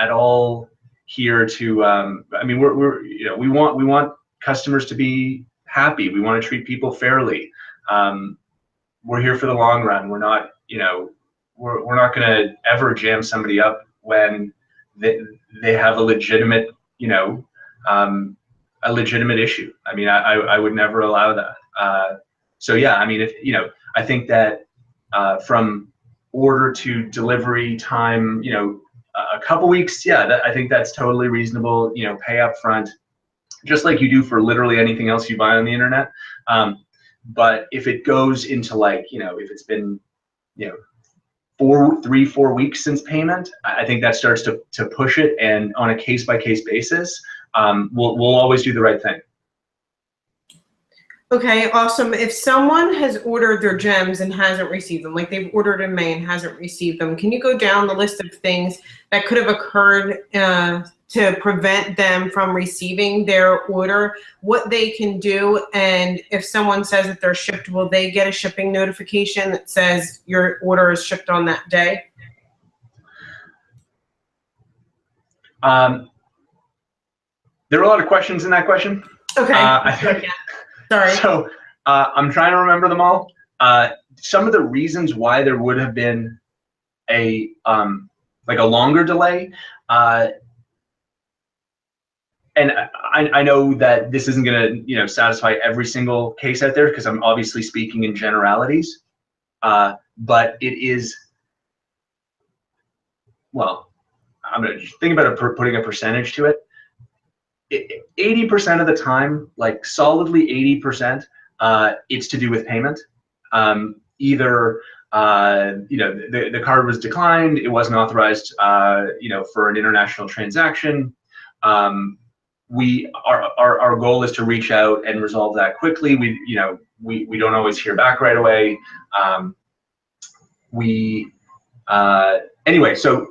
at all here to, I mean, we want customers to be happy. We want to treat people fairly. We're here for the long run. We're not, we're not going to ever jam somebody up when they have a legitimate, a legitimate issue. I mean, I would never allow that. So yeah, I mean, if I think that from order to delivery time, a couple weeks, yeah, I think that's totally reasonable. Pay up front, just like you do for literally anything else you buy on the internet. But if it goes into if it's been 3-4 weeks since payment, I think that starts to push it. And on a case-by-case basis, we'll always do the right thing. Okay, awesome. If someone has ordered their gems and hasn't received them, like they've ordered in May and hasn't received them, can you go down the list of things that could have occurred to prevent them from receiving their order, what they can do? And if someone says that they're shipped, will they get a shipping notification that says your order is shipped on that day? There are a lot of questions in that question. Okay. Sorry. So I'm trying to remember them all. Some of the reasons why there would have been a longer delay, and I know that this isn't going to satisfy every single case out there because I'm obviously speaking in generalities, but it is, well, I'm going to think about putting a percentage to it. 80% of the time, like solidly 80%, it's to do with payment. Either the card was declined, it wasn't authorized, for an international transaction. Our goal is to reach out and resolve that quickly. We don't always hear back right away. Anyway, so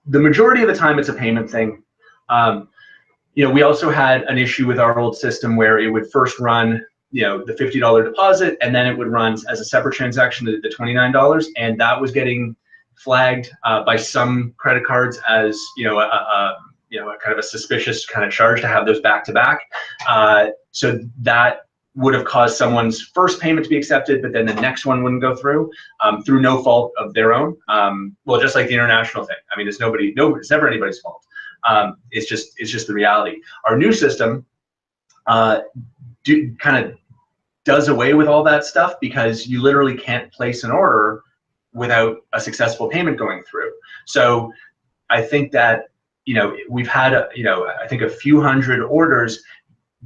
the majority of the time it's a payment thing. We also had an issue with our old system where it would first run, the $50 deposit, and then it would run as a separate transaction the $29, and that was getting flagged by some credit cards as a kind of a suspicious kind of charge to have those back to back. So that would have caused someone's first payment to be accepted, but then the next one wouldn't go through no fault of their own. Well, just like the international thing. I mean, it's never anybody's fault. It's just the reality. Our new system kind of does away with all that stuff because you literally can't place an order without a successful payment going through. So I think that we've had I think a few hundred orders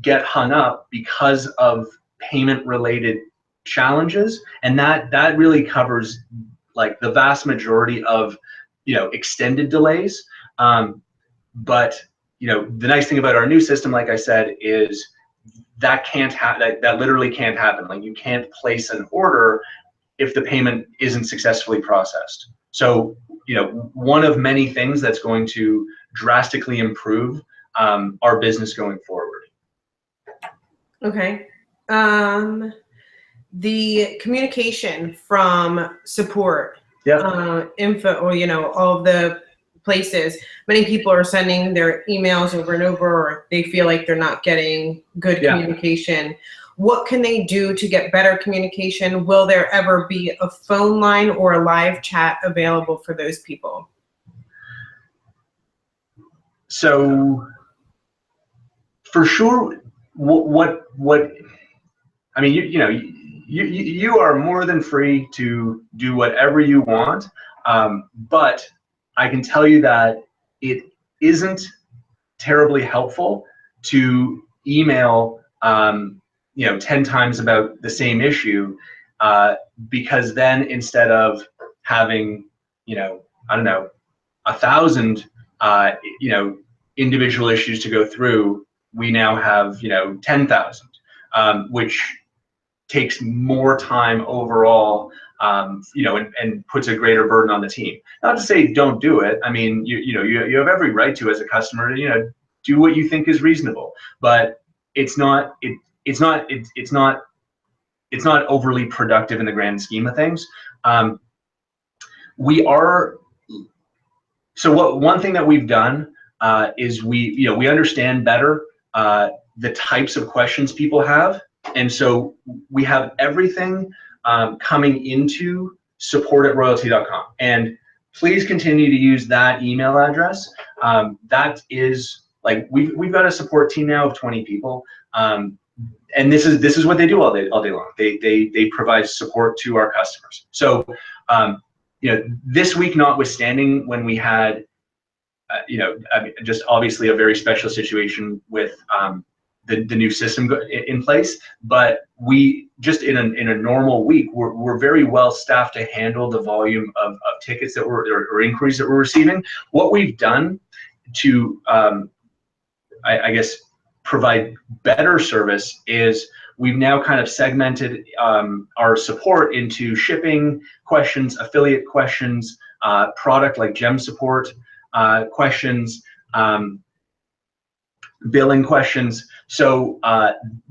get hung up because of payment related challenges, and that really covers like the vast majority of extended delays. But the nice thing about our new system, like I said, is that can't happen. That literally can't happen. Like you can't place an order if the payment isn't successfully processed. So one of many things that's going to drastically improve our business going forward. Okay. The communication from support, info, or all of the places, many people are sending their emails over and over, or they feel like they're not getting good communication. What can they do to get better communication? Will there ever be a phone line or a live chat available for those people? So for sure, what I mean, you are more than free to do whatever you want, but I can tell you that it isn't terribly helpful to email 10 times about the same issue, because then instead of having I don't know 1,000 individual issues to go through, we now have 10,000, which takes more time overall, and puts a greater burden on the team. Not to say don't do it. I mean, you have every right to, as a customer, to do what you think is reasonable. But it's not overly productive in the grand scheme of things. One thing that we've done is we understand better the types of questions people have. And so we have everything coming into support@royaltie.com. And please continue to use that email address. That is like, we've got a support team now of 20 people. And this is what they do all day long. They provide support to our customers. So this week notwithstanding, when we had just obviously a very special situation with the new system in place, but we just in a normal week, we're very well staffed to handle the volume of tickets that or inquiries that we're receiving. What we've done to I guess provide better service is we've now kind of segmented our support into shipping questions, affiliate questions, product like gem support questions, billing questions. So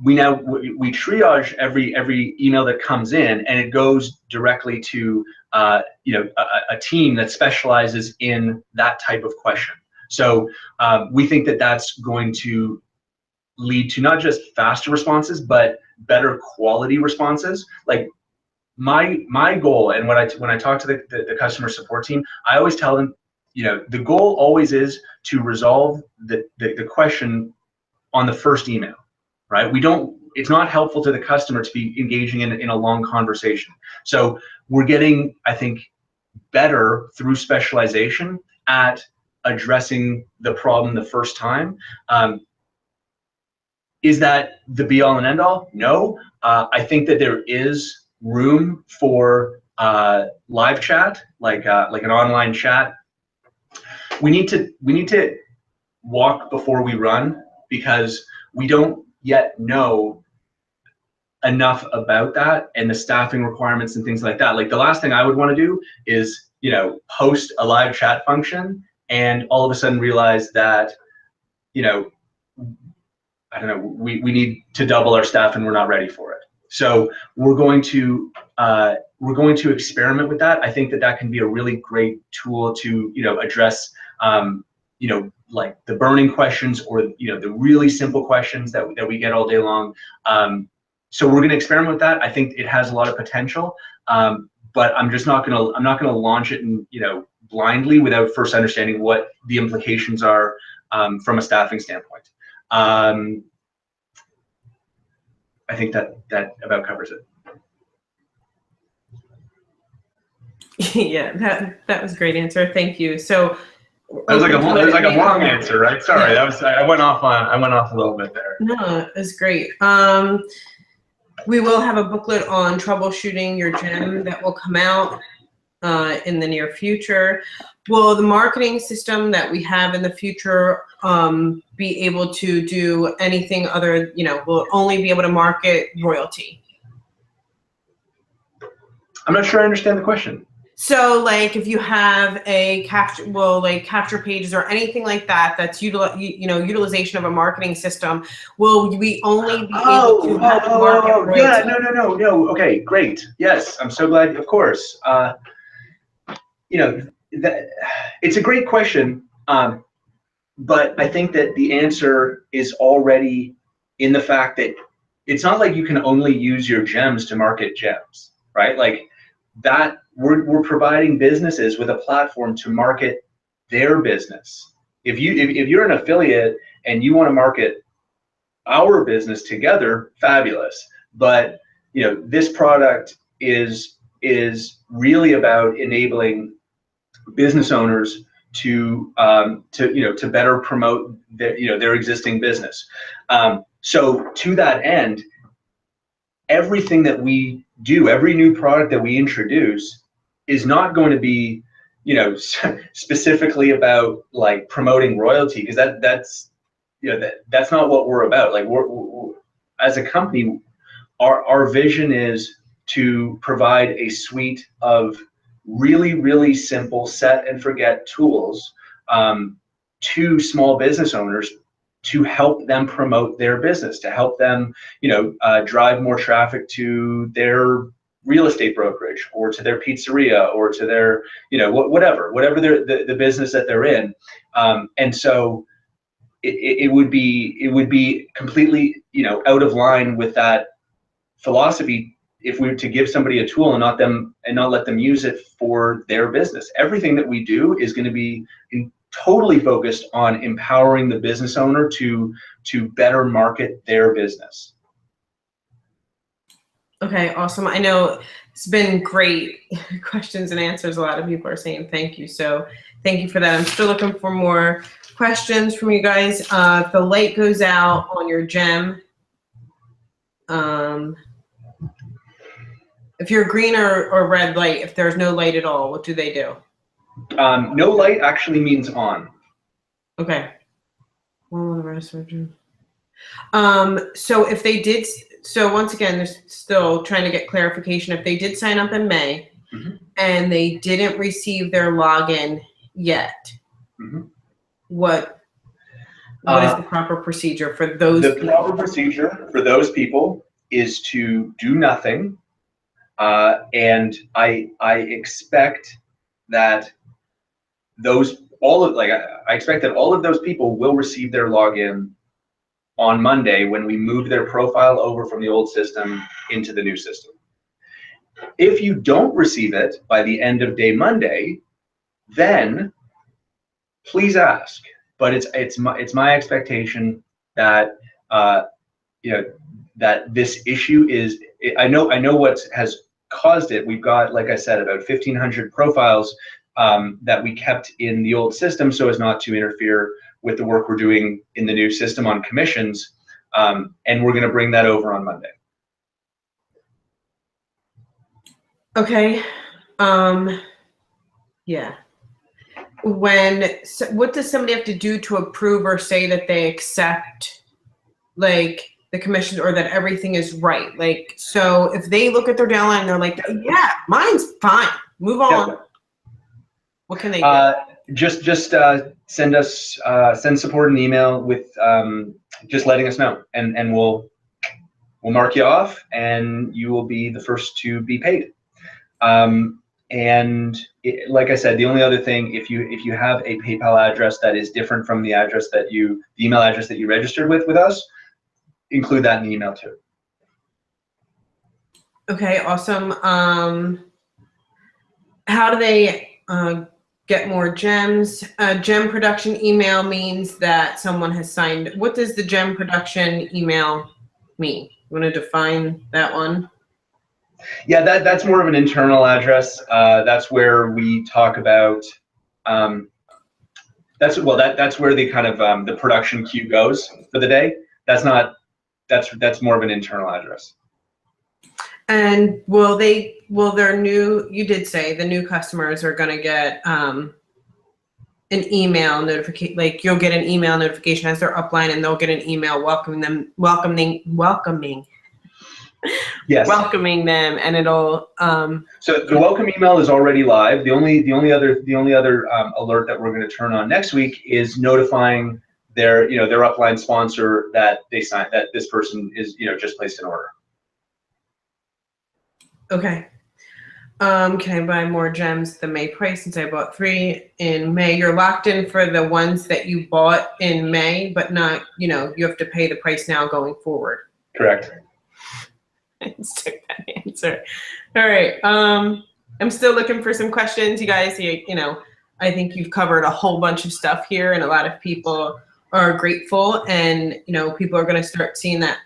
we triage every email that comes in, and it goes directly to a team that specializes in that type of question. So we think that that's going to lead to not just faster responses, but better quality responses. Like my goal, and when I talk to the customer support team, I always tell them, the goal always is to resolve the question on the first email, right? It's not helpful to the customer to be engaging in a long conversation. So we're getting, I think, better through specialization at addressing the problem the first time. Is that the be all and end all? No. I think that there is room for live chat, like an online chat. We need to walk before we run, because we don't yet know enough about that and the staffing requirements and things like that. Like, the last thing I would want to do is, you know, host a live chat function and all of a sudden realize that, you know, I don't know, we need to double our staff and we're not ready for it. So we're going to experiment with that. I think that can be a really great tool to, you know, address, you know, like the burning questions, or, you know, the really simple questions that we get all day long. So we're going to experiment with that. I think it has a lot of potential, but I'm not going to launch it, and, you know, blindly without first understanding what the implications are from a staffing standpoint. I think that about covers it. Yeah, that was a great answer. Thank you. So that was like a long answer, right? Sorry, yeah. I went off a little bit there. No, it was great. We will have a booklet on troubleshooting your gym that will come out in the near future. Will the marketing system that we have in the future be able to do anything other, you know, will only be able to market Royaltie? I'm not sure I understand the question. So, like, if you have a capture pages or anything like that, that's utilization of a marketing system, will we only be able to market Royaltie? Yeah, no. Okay, great. Yes, I'm so glad. Of course. You know, it's a great question, but I think that the answer is already in the fact that it's not like you can only use your gems to market gems, right? Like, that we're providing businesses with a platform to market their business. If you're an affiliate and you want to market our business together, fabulous. But, you know, this product is really about enabling business owners to better promote their existing business. So to that end, everything that we do, every new product that we introduce, is not going to be, you know, specifically about like promoting Royaltie, because that's not what we're about. Like, we're as a company, our vision is to provide a suite of really, really simple set and forget tools to small business owners, to help them promote their business, to help them, you know, drive more traffic to their real estate brokerage, or to their pizzeria, or to their, you know, whatever the business that they're in. And so it would be completely, you know, out of line with that philosophy if we were to give somebody a tool and not let them use it for their business. Everything that we do is going to be totally focused on empowering the business owner to better market their business. Okay, awesome. I know it's been great questions and answers. A lot of people are saying thank you. So thank you for that. I'm still looking for more questions from you guys. If the light goes out on your gem, if you're green or red light, if there's no light at all, what do they do? No light actually means on. Okay. So if they did, so once again, there's still trying to get clarification. If they did sign up in May, mm-hmm. and they didn't receive their login yet, mm-hmm. what is the proper procedure for those people? The proper procedure for those people is to do nothing. And I expect that I expect that all of those people will receive their login on Monday when we move their profile over from the old system into the new system. If you don't receive it by the end of day Monday, then please ask. But it's my expectation that that this issue is. I know what has caused it. We've got, like I said, about 1,500 profiles that we kept in the old system so as not to interfere with the work we're doing in the new system on commissions, and we're going to bring that over on Monday. Okay. Yeah. What does somebody have to do to approve or say that they accept, like, the commission, or that everything is right? Like, so if they look at their downline and they're like, yeah, mine's fine, move on. Yep. What can they do? Just send support an email with just letting us know, and we'll mark you off, and you will be the first to be paid. Like I said, the only other thing, if you have a PayPal address that is different from the address that the email address that you registered with us, include that in the email too. Okay, awesome. How do they get more gems? Gem production email means that someone has signed. What does the gem production email mean? You want to define that one? Yeah, that's more of an internal address. That's where we talk about. That's where the kind of the production queue goes for the day. That's more of an internal address. And you did say the new customers are going to get an email notification, like you'll get an email notification as they're upline, and they'll get an email welcoming yes, welcoming them, and it'll so the welcome email is already live. The only other alert that we're going to turn on next week is notifying their upline sponsor that this person is just placed an order. Okay. Can I buy more gems the May price since I bought 3 in May? You're locked in for the ones that you bought in May, but not, you have to pay the price now going forward. Correct. I just took that answer. All right. I'm still looking for some questions. You guys, I think you've covered a whole bunch of stuff here, and a lot of people are grateful, and, people are going to start seeing that.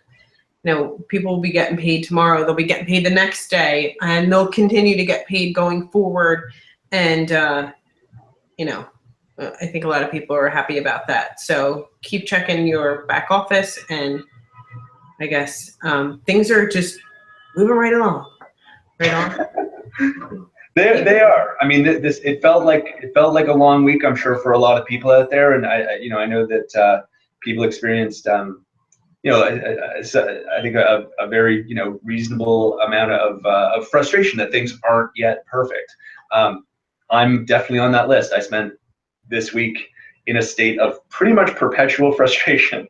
People will be getting paid tomorrow. They'll be getting paid the next day, and they'll continue to get paid going forward. And, I think a lot of people are happy about that. So keep checking your back office, and I guess things are just moving right along. Right on. They are. I mean, it felt like a long week, I'm sure, for a lot of people out there, and I know that people experienced. I think a very reasonable amount of frustration that things aren't yet perfect. I'm definitely on that list. I spent this week in a state of pretty much perpetual frustration.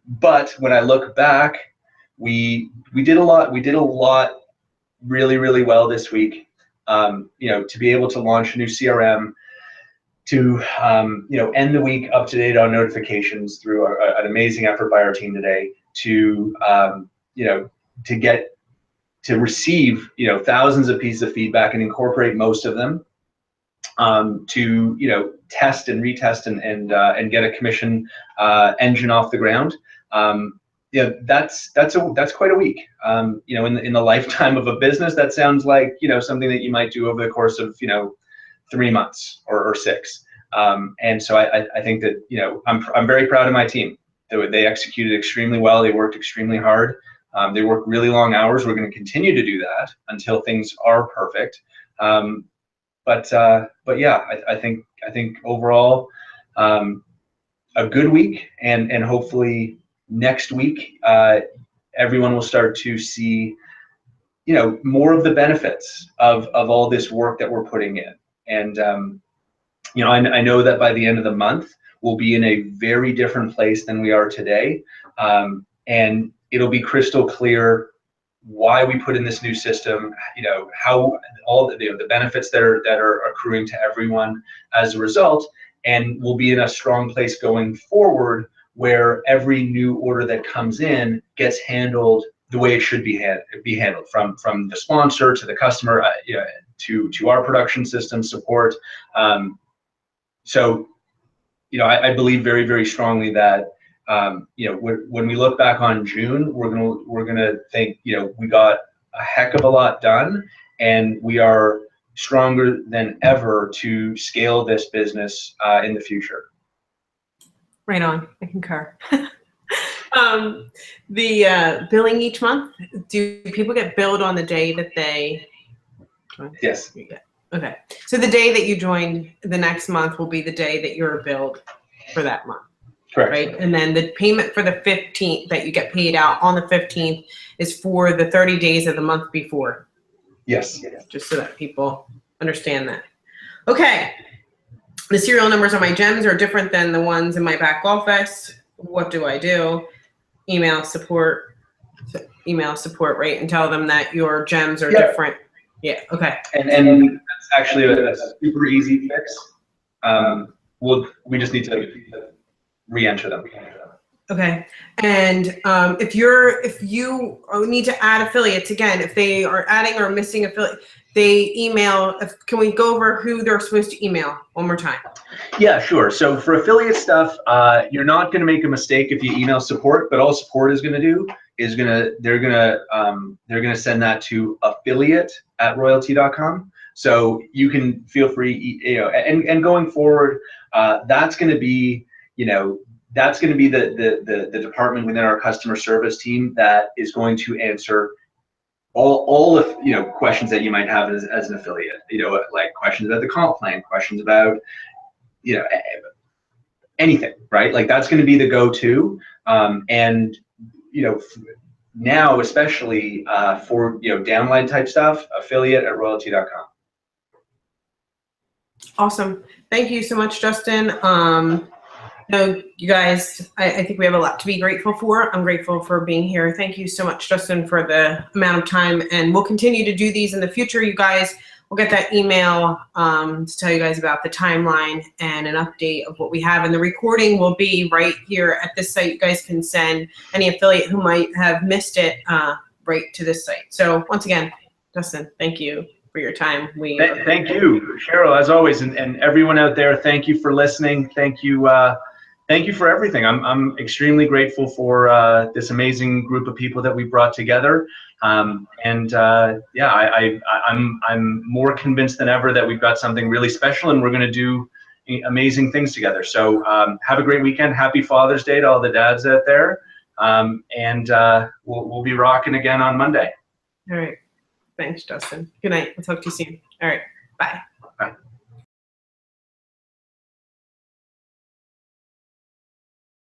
But when I look back, we did a lot. We did a lot really, really well this week. To be able to launch a new CRM, to end the week up to date on notifications through an amazing effort by our team today, to receive thousands of pieces of feedback and incorporate most of them, to test and retest and get a commission engine off the ground. That's quite a week. In the lifetime of a business, that sounds like something that you might do over the course of 3 months or 6. And so I think that I'm very proud of my team. They executed extremely well. They worked extremely hard. They worked really long hours. We're going to continue to do that until things are perfect. But yeah, I think overall a good week, and hopefully next week everyone will start to see more of the benefits of all this work that we're putting in. And I know that by the end of the month we'll be in a very different place than we are today, and it'll be crystal clear why we put in this new system, how all the benefits that are accruing to everyone as a result, and we'll be in a strong place going forward where every new order that comes in gets handled the way it should be handled, from the sponsor to the customer, to our production system support. So I believe very, very strongly that when we look back on June, we're gonna think, we got a heck of a lot done, and we are stronger than ever to scale this business in the future. Right on. I concur. The billing each month, do people get billed on the day that they join? Yes. Okay. So the day that you joined, the next month will be the day that you're billed for that month. Correct. Right. And then the payment for the 15th that you get paid out on the 15th is for the 30 days of the month before. Yes. Just so that people understand that. Okay. The serial numbers on my gems are different than the ones in my back office. What do I do? Email support, right? And tell them that your gems are different. Yeah. Okay. And that's actually a super easy fix. We just need to re-enter them. Okay. And if you need to add affiliates, again, if they are adding or missing affiliate, they email. Can we go over who they're supposed to email one more time? Yeah, sure. So for affiliate stuff, you're not going to make a mistake if you email support, but all support is going to do is they're gonna send that to affiliate@royaltie.com. So you can feel free, and going forward, that's going to be, that's going to be the department within our customer service team that is going to answer all of questions that you might have as an affiliate. Like questions about the comp plan, questions about anything, right? Like that's going to be the go-to, and now especially for downline type stuff, affiliate@royaltie.com. Awesome. Thank you so much, Justin. You guys, I think we have a lot to be grateful for. I'm grateful for being here. Thank you so much, Justin, for the amount of time. And we'll continue to do these in the future, you guys. We'll get that email to tell you guys about the timeline and an update of what we have. And the recording will be right here at this site. You guys can send any affiliate who might have missed it right to this site. So once again, Justin, thank you for your time. Thank you, Cheryl, as always, and everyone out there. Thank you for listening. Thank you for everything. I'm extremely grateful for this amazing group of people that we brought together. I'm more convinced than ever that we've got something really special, and we're going to do amazing things together. So have a great weekend. Happy Father's Day to all the dads out there, and we'll be rocking again on Monday. All right. Thanks, Justin. Good night. I'll talk to you soon. All right. Bye.